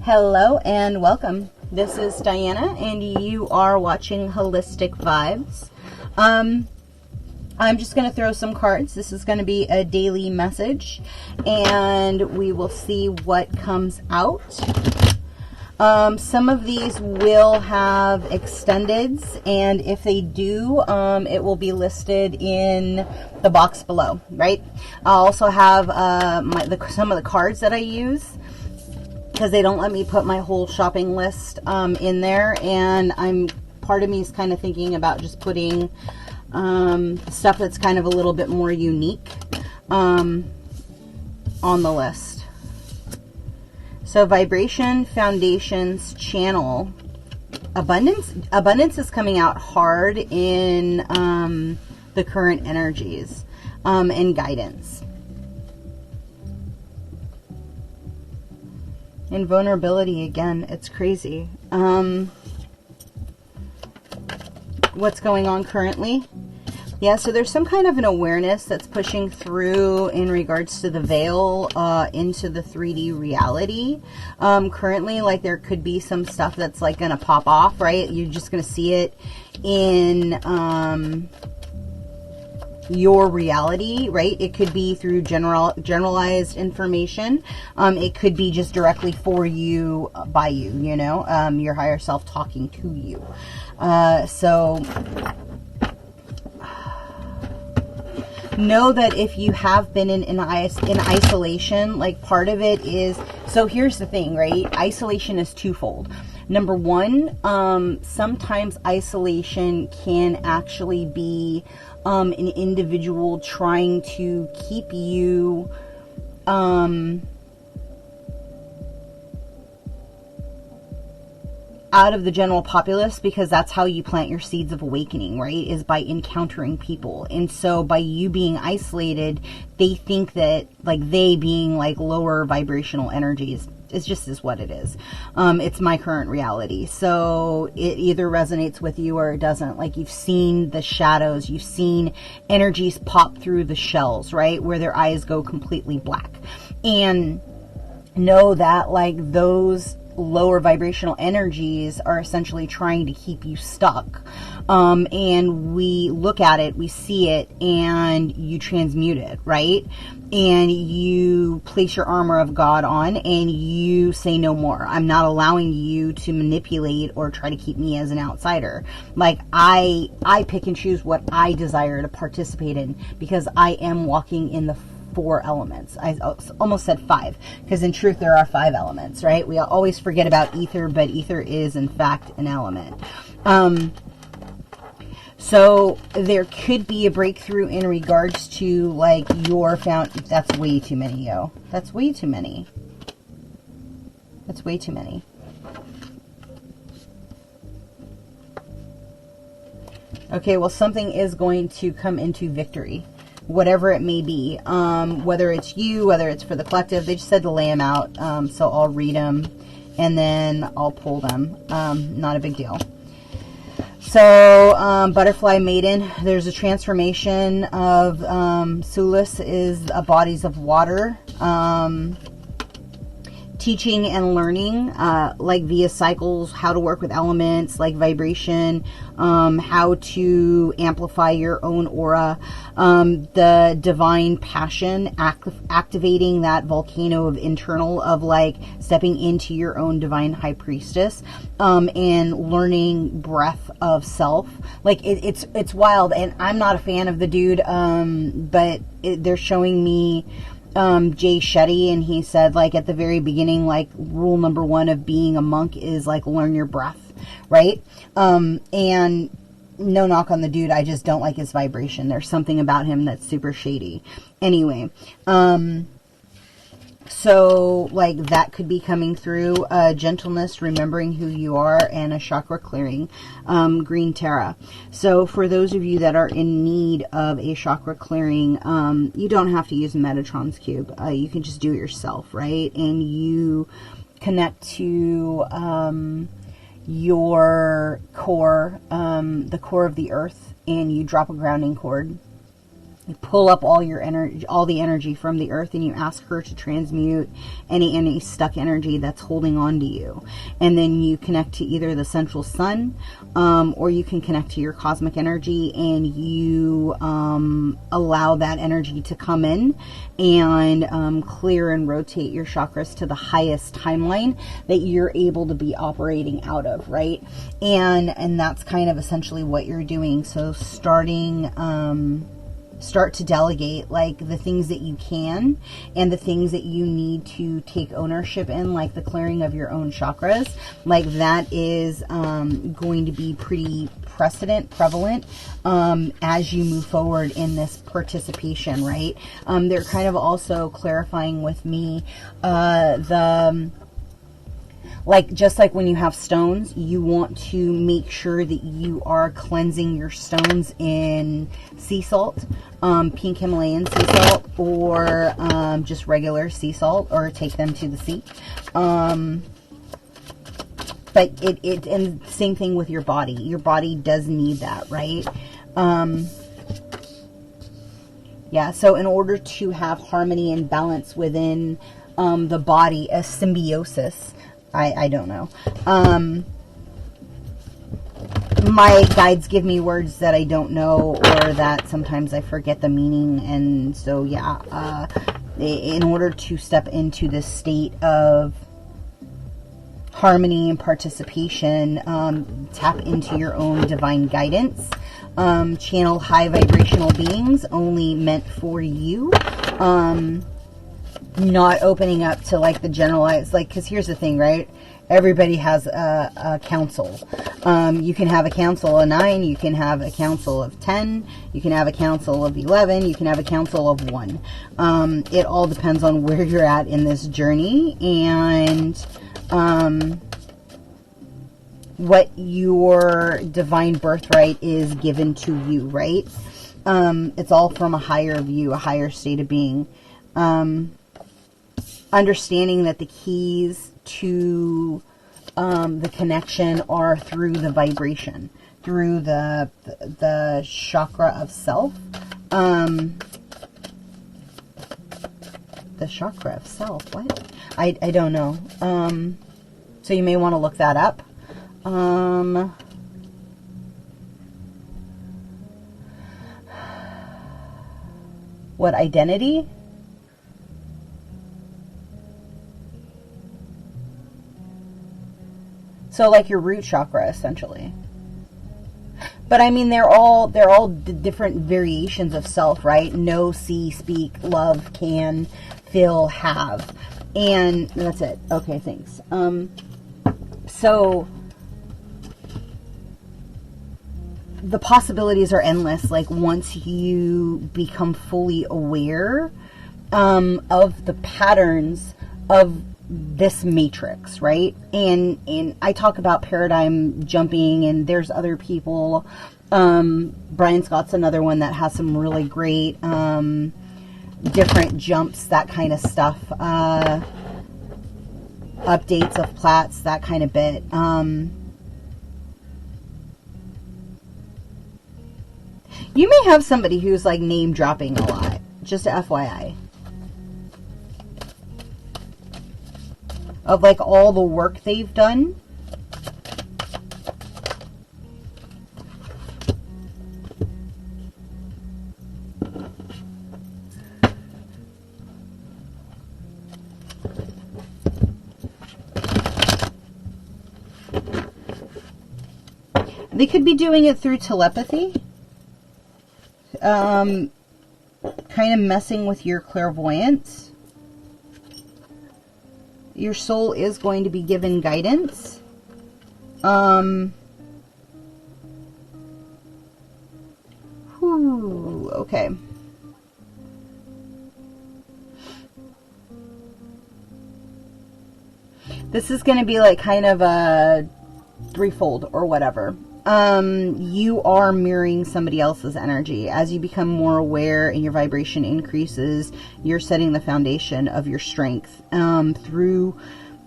Hello and welcome. This is Diana and you are watching Holistic Vibes. I'm just going to throw some cards. This is going to be a daily message and we will see what comes out. Some of these will have extendeds, and if they do, it will be listed in the box below, right? I'll also have some of the cards that I use, because they don't let me put my whole shopping list in there, and part of me is kind of thinking about just putting stuff that's kind of a little bit more unique on the list. So vibration, foundations, channel, abundance. Abundance is coming out hard in the current energies and guidance. And vulnerability, again, it's crazy. What's going on currently? Yeah, so there's some kind of an awareness that's pushing through in regards to the veil into the 3D reality. Currently, like, there could be some stuff that's like going to pop off, right? You're just going to see it in your reality, right? It could be through generalized information. It could be just directly for you, by you, you know, your higher self talking to you. So know that if you have been in isolation, like, part of it is, so here's the thing, right? Isolation is twofold. Number one, sometimes isolation can actually be an individual trying to keep you out of the general populace, because that's how you plant your seeds of awakening, right? Is by encountering people. And so by you being isolated, they think that, like, they being like lower vibrational energies, it's just is what it is. It's my current reality. So it either resonates with you or it doesn't. Like, you've seen the shadows, you've seen energies pop through the shells, right? Where their eyes go completely black. And know that, like, those lower vibrational energies are essentially trying to keep you stuck. And we look at it, we see it, and you transmute it, right? And you place your armor of God on and you say no more. I'm not allowing you to manipulate or try to keep me as an outsider. Like, I pick and choose what I desire to participate in, because I am walking in the 4 elements. I almost said 5, because in truth there are 5 elements, right? We always forget about ether, but ether is in fact an element. So there could be a breakthrough in regards to, like, your that's way too many, yo. That's way too many. That's way too many. Okay, well, something is going to come into victory, whatever it may be, whether it's you, whether it's for the collective. They just said to lay them out, so I'll read them and then I'll pull them. Not a big deal. So butterfly maiden, there's a transformation of Sulis is bodies of water, teaching and learning, like via cycles, how to work with elements, like vibration, how to amplify your own aura, the divine passion, activating that volcano of internal, of like stepping into your own divine high priestess, and learning breath of self. Like, it's wild, and I'm not a fan of the dude, but they're showing me Jay Shetty, and he said, like, at the very beginning, like, rule number 1 of being a monk is, like, learn your breath, right? And no knock on the dude, I just don't like his vibration. There's something about him that's super shady. Anyway, so, like, that could be coming through. Gentleness, remembering who you are, and a chakra clearing, green Terra. So for those of you that are in need of a chakra clearing, you don't have to use Metatron's cube. You can just do it yourself, right? And you connect to your core, the core of the earth, and you drop a grounding cord You pull up all your energy, all the energy from the earth, and you ask her to transmute any stuck energy that's holding on to you. And then you connect to either the central sun, or you can connect to your cosmic energy, and you allow that energy to come in and clear and rotate your chakras to the highest timeline that you're able to be operating out of, right? And that's kind of essentially what you're doing. So start to delegate, like, the things that you can and the things that you need to take ownership in, like the clearing of your own chakras. Like, that is going to be pretty prevalent as you move forward in this participation, right? They're kind of also clarifying with me like, just like when you have stones, you want to make sure that you are cleansing your stones in sea salt, pink Himalayan sea salt, or just regular sea salt, or take them to the sea. But and same thing with your body. Your body does need that, right? Yeah, so in order to have harmony and balance within the body, a symbiosis, I don't know. My guides give me words that I don't know, or that sometimes I forget the meaning. And so, yeah, in order to step into this state of harmony and participation, tap into your own divine guidance. Channel high vibrational beings only meant for you. Not opening up to, like, the generalized, like, because here's the thing, right? Everybody has a council. You can have a council of 9, you can have a council of 10, you can have a council of 11, you can have a council of 1. It all depends on where you're at in this journey, and what your divine birthright is given to you, right? It's all from a higher view, a higher state of being. Understanding that the keys to the connection are through the vibration, through the chakra of self. The chakra of self, what? I don't know. So you may want to look that up. What, identity? So, like, your root chakra, essentially. But I mean, they're all different variations of self, right? Know, see, speak, love, can, feel, have, and that's it. Okay, thanks. So the possibilities are endless. Like, once you become fully aware of the patterns of this matrix, right? And I talk about paradigm jumping, and there's other people. Brian Scott's another one that has some really great different jumps, that kind of stuff, updates of plats, that kind of bit. You may have somebody who's, like, name dropping a lot, just a FYI. Of, like, all the work they've done. They could be doing it through telepathy. Kind of messing with your clairvoyance. Your soul is going to be given guidance. Okay. This is going to be like kind of a threefold or whatever. You are mirroring somebody else's energy. As you become more aware and your vibration increases, you're setting the foundation of your strength. Through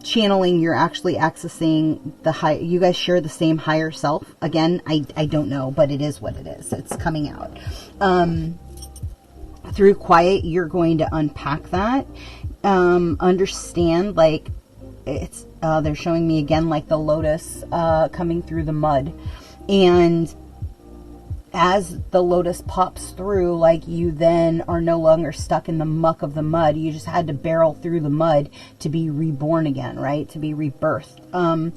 channeling, you're actually accessing the high. You guys share the same higher self. Again, I don't know, but it is what it is. It's coming out. through quiet, you're going to unpack that. Understand, like, it's, they're showing me again, like the lotus, coming through the mud. And as the lotus pops through, like, you then are no longer stuck in the muck of the mud. You just had to barrel through the mud to be reborn again, right? To be rebirthed,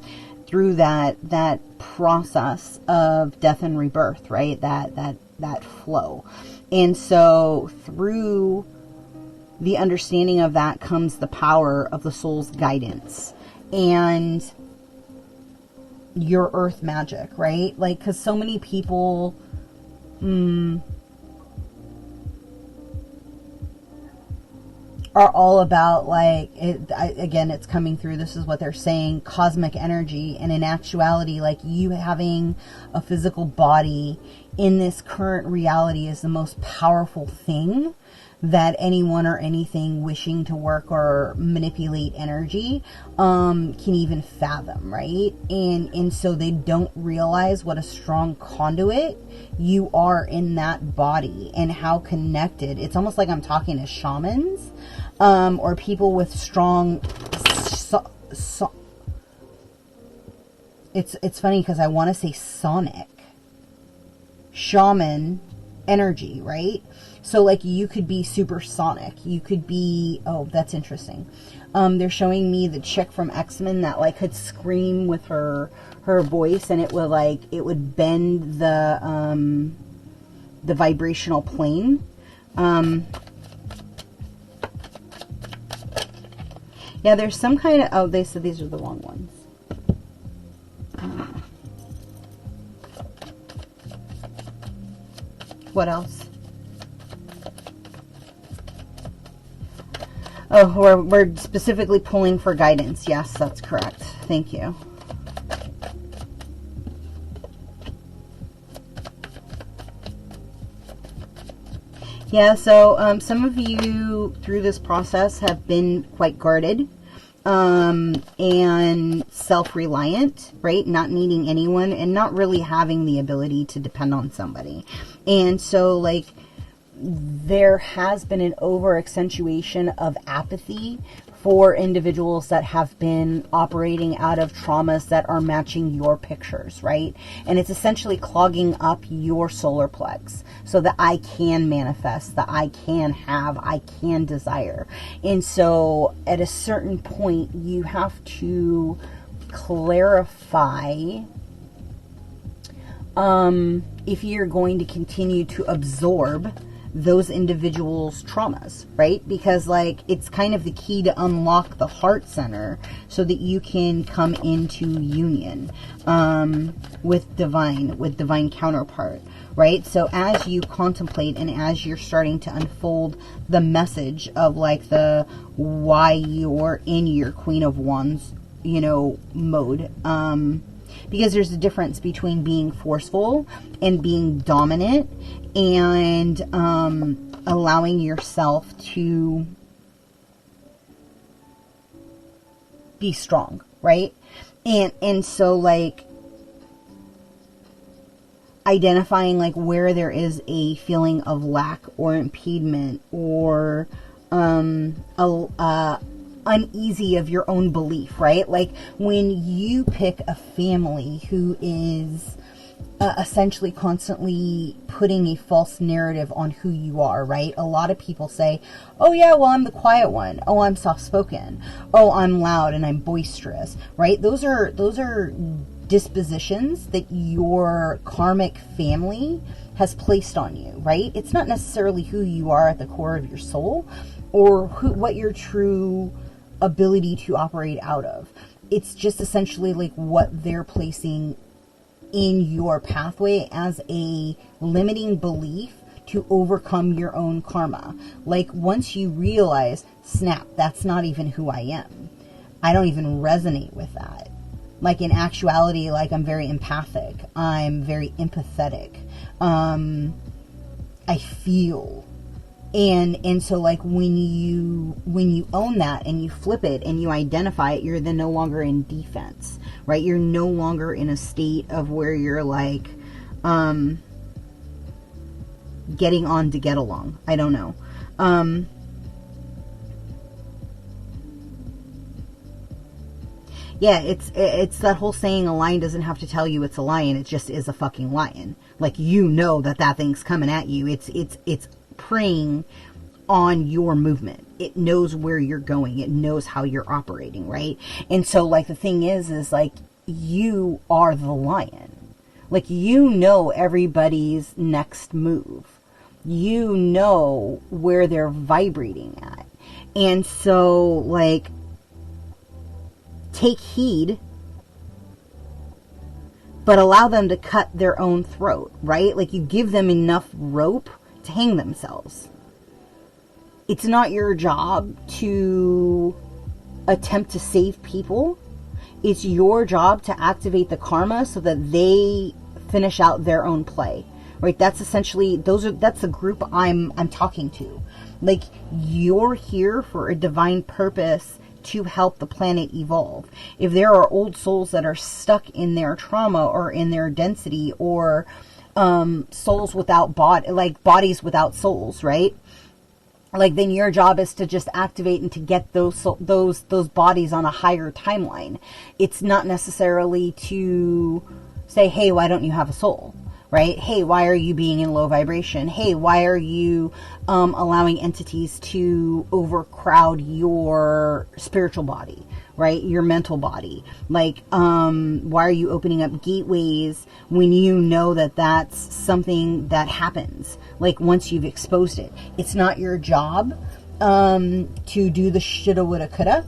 through that process of death and rebirth, right? That flow. And so through the understanding of that comes the power of the soul's guidance and your earth magic, right? Like, because so many people are all about, like, again, it's coming through, this is what they're saying, cosmic energy. And in actuality, like, you having a physical body in this current reality is the most powerful thing that anyone or anything wishing to work or manipulate energy can even fathom, right? And so they don't realize what a strong conduit you are in that body and how connected. It's almost like I'm talking to shamans, or people with strong it's funny because I want to say sonic shaman energy, right? So, like, you could be supersonic. You could be, oh, that's interesting. They're showing me the chick from X-Men that, like, could scream with her voice, and it would, like, it would bend the vibrational plane. Yeah, there's some kind of, oh, they said these are the wrong ones. What else? Oh, we're specifically pulling for guidance. Yes, that's correct. Thank you. Yeah, so some of you through this process have been quite guarded and self-reliant, right? Not needing anyone and not really having the ability to depend on somebody. And so, like, there has been an over-accentuation of apathy for individuals that have been operating out of traumas that are matching your pictures, right? And it's essentially clogging up your solar plex so that I can manifest, that I can have, I can desire. And so at a certain point, you have to clarify if you're going to continue to absorb those individuals' traumas, right? Because, like, it's kind of the key to unlock the heart center so that you can come into union with divine counterpart, right? So as you contemplate and as you're starting to unfold the message of, like, the why you're in your Queen of Wands, you know, mode, because there's a difference between being forceful and being dominant and allowing yourself to be strong, right? And so, like, identifying, like, where there is a feeling of lack or impediment or uneasy of your own belief, right? Like, when you pick a family who is essentially constantly putting a false narrative on who you are, right? A lot of people say, oh yeah, well, I'm the quiet one. Oh, I'm soft-spoken. Oh, I'm loud and I'm boisterous, right? Those are dispositions that your karmic family has placed on you, right? It's not necessarily who you are at the core of your soul or what your true ability to operate out of. It's just essentially, like, what they're placing in your pathway as a limiting belief to overcome your own karma. Like, once you realize, snap, that's not even who I am. I don't even resonate with that. Like, in actuality, like, I'm very empathic. I'm very empathetic. I feel. And so, like, when you own that and you flip it and you identify it, you're then no longer in defense, right? You're no longer in a state of where you're like, getting on to get along. I don't know. Yeah, it's that whole saying, a lion doesn't have to tell you it's a lion, it just is a fucking lion. Like, you know that thing's coming at you. It's preying on your movement. It knows where you're going. It knows how you're operating, right? And so, like, the thing is like, you are the lion. Like, you know everybody's next move. You know where they're vibrating at. And so, like, take heed, but allow them to cut their own throat, right? Like, you give them enough rope to hang themselves. It's not your job to attempt to save people. It's your job to activate the karma so that they finish out their own play, right? That's essentially, that's the group I'm talking to. Like, you're here for a divine purpose to help the planet evolve. If there are old souls that are stuck in their trauma or in their density, or souls without bodies without souls, right? Like, then your job is to just activate and to get those bodies on a higher timeline. It's not necessarily to say, hey, why don't you have a soul? Right? Hey, why are you being in low vibration? Hey, why are you allowing entities to overcrowd your spiritual body, right? Your mental body. Like, why are you opening up gateways when you know that that's something that happens? Like, once you've exposed it. It's not your job to do the shoulda, woulda, coulda.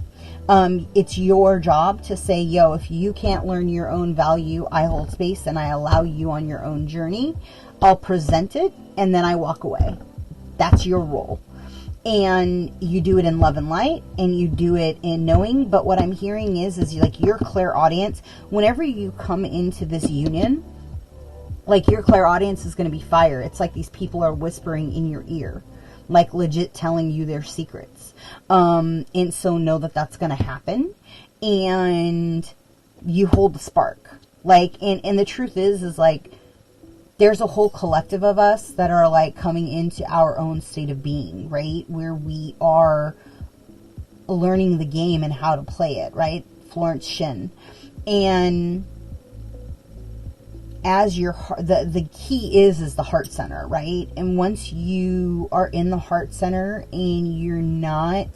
It's your job to say, yo, if you can't learn your own value, I hold space and I allow you on your own journey. I'll present it and then I walk away. That's your role. And you do it in love and light, and you do it in knowing. But what I'm hearing is like, your clairaudience, whenever you come into this union, like, your clairaudience is going to be fire. It's like these people are whispering in your ear, like, legit telling you their secrets. And so know that that's going to happen, and you hold the spark. Like, and the truth is like, there's a whole collective of us that are like coming into our own state of being, right? Where we are learning the game and how to play it, right? Florence Shin. And as your heart, the key is the heart center, right? And once you are in the heart center and you're not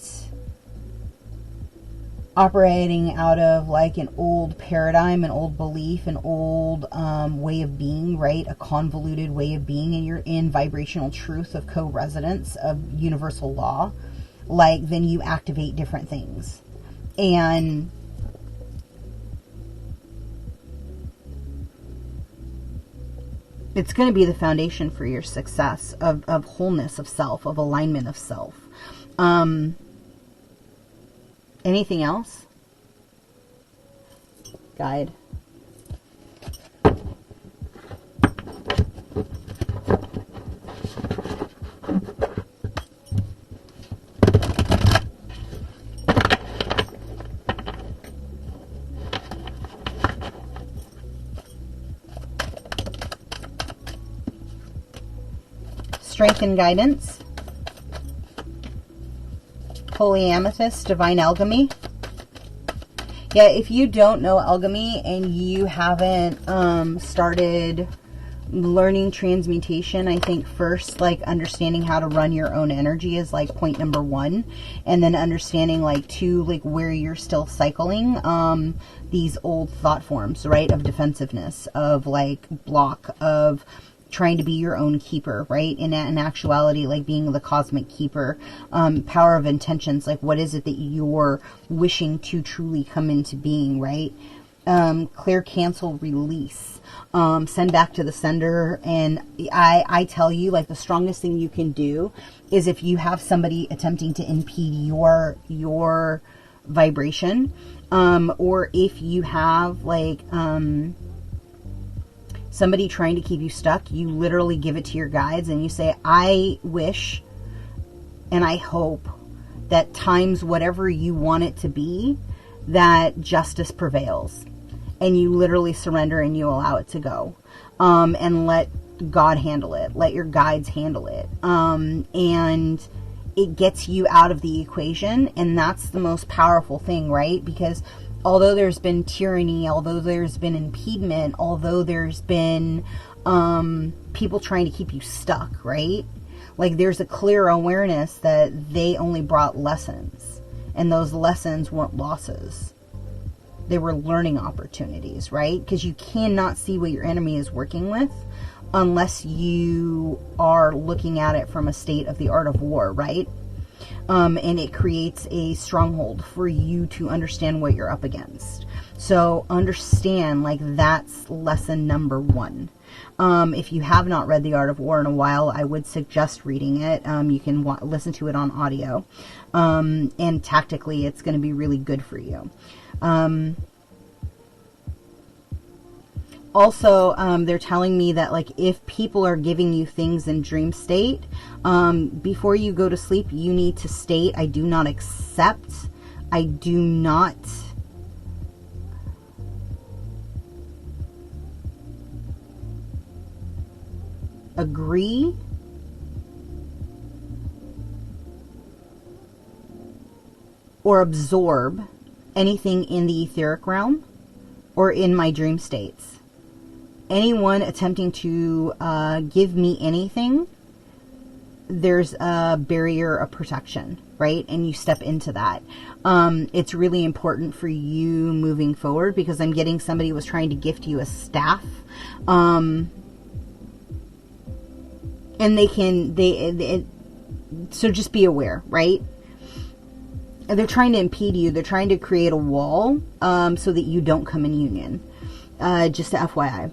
operating out of like an old paradigm, an old belief, an old way of being, right? A convoluted way of being, and you're in vibrational truth of co-residence of universal law, like, then you activate different things. And it's going to be the foundation for your success of wholeness of self, of alignment of self. Anything else? Guide. Strength and guidance. Holy Amethyst, Divine Alchemy. Yeah, if you don't know alchemy and you haven't started learning transmutation, I think first, like, understanding how to run your own energy is like point number 1. And then understanding, like, 2, like, where you're still cycling these old thought forms, right? Of defensiveness, of like block, of trying to be your own keeper, right? In actuality, like being the cosmic keeper. Power of intentions, like what is it that you're wishing to truly come into being, right? Clear, cancel, release. Send back to the sender. And I tell you, like, the strongest thing you can do is if you have somebody attempting to impede your vibration, or if you have like somebody trying to keep you stuck, you literally give it to your guides and you say, I wish and I hope that times whatever you want it to be, that justice prevails. And you literally surrender and you allow it to go. And let God handle it. Let your guides handle it. And it gets you out of the equation. And that's the most powerful thing, right? Because although there's been tyranny, although there's been impediment, although there's been people trying to keep you stuck, right? Like, there's a clear awareness that they only brought lessons. And those lessons weren't losses. They were learning opportunities, right? Because you cannot see what your enemy is working with unless you are looking at it from a state of the art of war, right? And it creates a stronghold for you to understand what you're up against. So understand, like, that's lesson number 1. If you have not read The Art of War in a while, I would suggest reading it. You can listen to it on audio. And tactically, it's going to be really good for you. Also, they're telling me that, like, if people are giving you things in dream state, before you go to sleep, you need to state, I do not accept, I do not agree, or absorb anything in the etheric realm or in my dream states. Anyone attempting to give me anything, there's a barrier of protection, right? And you step into that. It's really important for you moving forward, because I'm getting somebody was trying to gift you a staff. And so just be aware, right? They're trying to impede you. They're trying to create a wall so that you don't come in union. Just a FYI.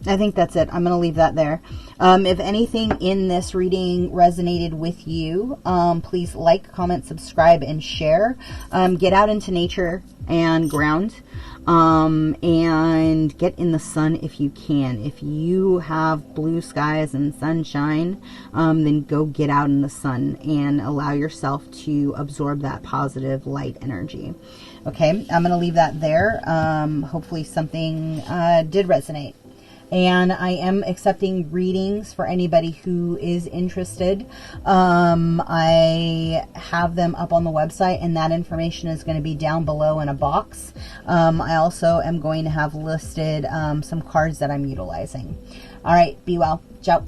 I think that's it. I'm going to leave that there. If anything in this reading resonated with you, please like, comment, subscribe, and share. Get out into nature and ground. And get in the sun if you can. If you have blue skies and sunshine, then go get out in the sun and allow yourself to absorb that positive light energy. Okay, I'm going to leave that there. Hopefully something did resonate. And I am accepting readings for anybody who is interested. I have them up on the website, and that information is going to be down below in a box. I also am going to have listed some cards that I'm utilizing. All right, be well. Ciao.